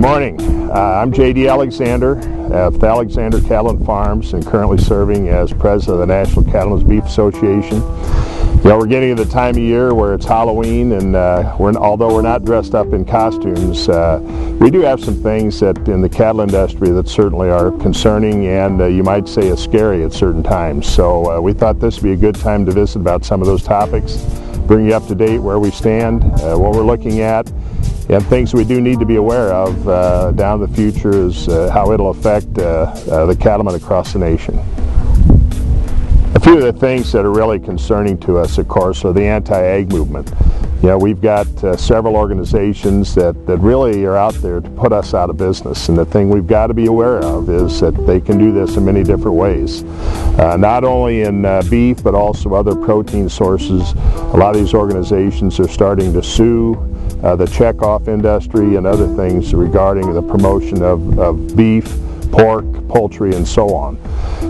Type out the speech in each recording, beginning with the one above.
morning. I'm J.D. Alexander of the Alexander Cattlemen Farms and currently serving as president of the National Cattlemen's Beef Association. You know, we're getting to the time of year where it's Halloween, and although we're not dressed up in costumes, we do have some things that in the cattle industry that certainly are concerning and you might say scary at certain times. So we thought this would be a good time to visit about some of those topics, bring you up to date where we stand, what we're looking at, and things we do need to be aware of down the future is how it'll affect the cattlemen across the nation. A few of the things that are really concerning to us, of course, are the anti-ag movement. You know, we've got several organizations that really are out there to put us out of business, and the thing we've got to be aware of is that they can do this in many different ways. Not only in beef, but also other protein sources. A lot of these organizations are starting to sue the checkoff industry and other things regarding the promotion of beef, pork, poultry, and so on.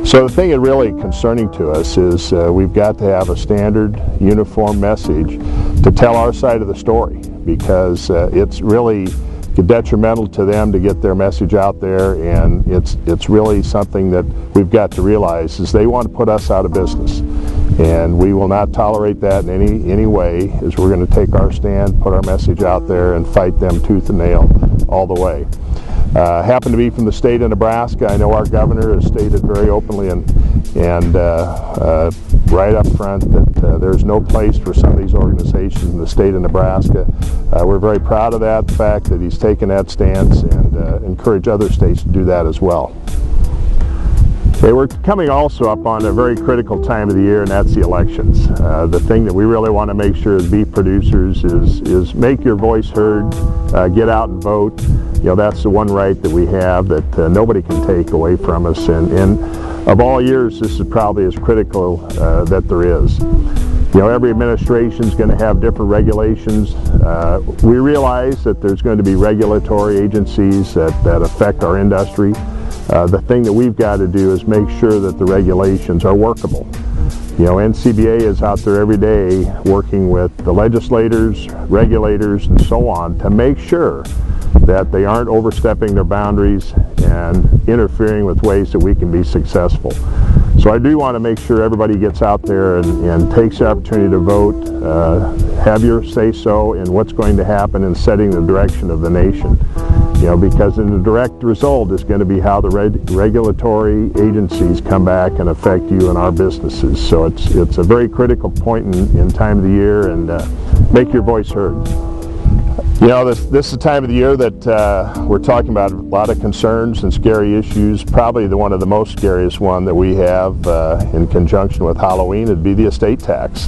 So the thing that's really concerning to us is we've got to have a standard, uniform message to tell our side of the story, because it's really detrimental to them to get their message out there, and it's really something that we've got to realize is they want to put us out of business. And we will not tolerate that in any way, as we're going to take our stand, put our message out there, and fight them tooth and nail all the way. Happen to be from the state of Nebraska. I know our governor has stated very openly and right up front that there's no place for some of these organizations in the state of Nebraska. We're very proud of that, the fact that he's taken that stance, and encourage other states to do that as well. Okay, we're coming also up on a very critical time of the year, and that's the elections. The thing that we really want to make sure as beef producers is make your voice heard, get out and vote. You know, that's the one right that we have that nobody can take away from us, and of all years, this is probably as critical that there is. You know, every administration is going to have different regulations. We realize that there's going to be regulatory agencies that affect our industry. The thing that we've got to do is make sure that the regulations are workable. You know, NCBA is out there every day working with the legislators, regulators, and so on to make sure that they aren't overstepping their boundaries and interfering with ways that we can be successful. So I do want to make sure everybody gets out there and takes the opportunity to vote, have your say-so in what's going to happen in setting the direction of the nation. You know, because in the direct result is going to be how the regulatory agencies come back and affect you and our businesses. So it's a very critical point in time of the year, and make your voice heard. You know, this is the time of the year that we're talking about a lot of concerns and scary issues. Probably one of the most scariest one that we have in conjunction with Halloween would be the estate tax.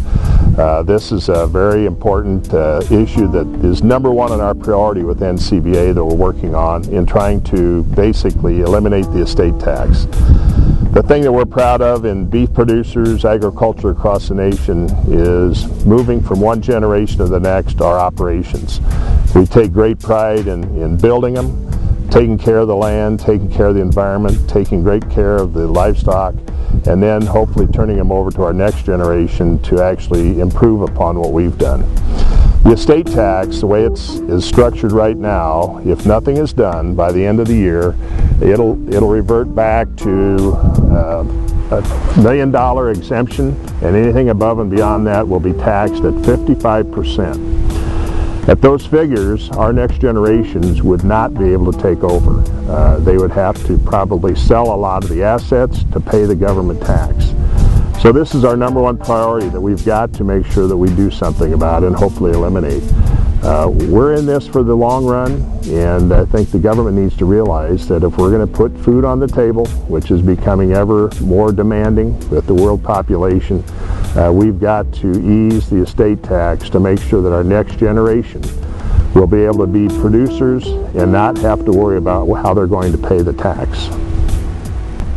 This is a very important issue that is number one on our priority with NCBA that we're working on in trying to basically eliminate the estate tax. The thing that we're proud of in beef producers, agriculture across the nation, is moving from one generation to the next our operations. We take great pride in building them, taking care of the land, taking care of the environment, taking great care of the livestock, and then hopefully turning them over to our next generation to actually improve upon what we've done. The estate tax, the way is structured right now, if nothing is done by the end of the year, it'll revert back to a $1 million exemption, and anything above and beyond that will be taxed at 55%. At those figures, our next generations would not be able to take over. They would have to probably sell a lot of the assets to pay the government tax. So this is our number one priority that we've got to make sure that we do something about and hopefully eliminate. We're in this for the long run, and I think the government needs to realize that if we're going to put food on the table, which is becoming ever more demanding with the world population, we've got to ease the estate tax to make sure that our next generation will be able to be producers and not have to worry about how they're going to pay the tax.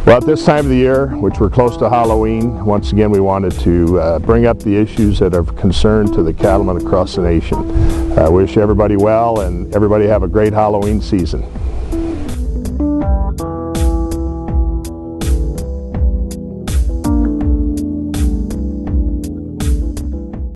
Well, at this time of the year, which we're close to Halloween, once again we wanted to bring up the issues that are of concern to the cattlemen across the nation. Wish everybody well, and everybody have a great Halloween season.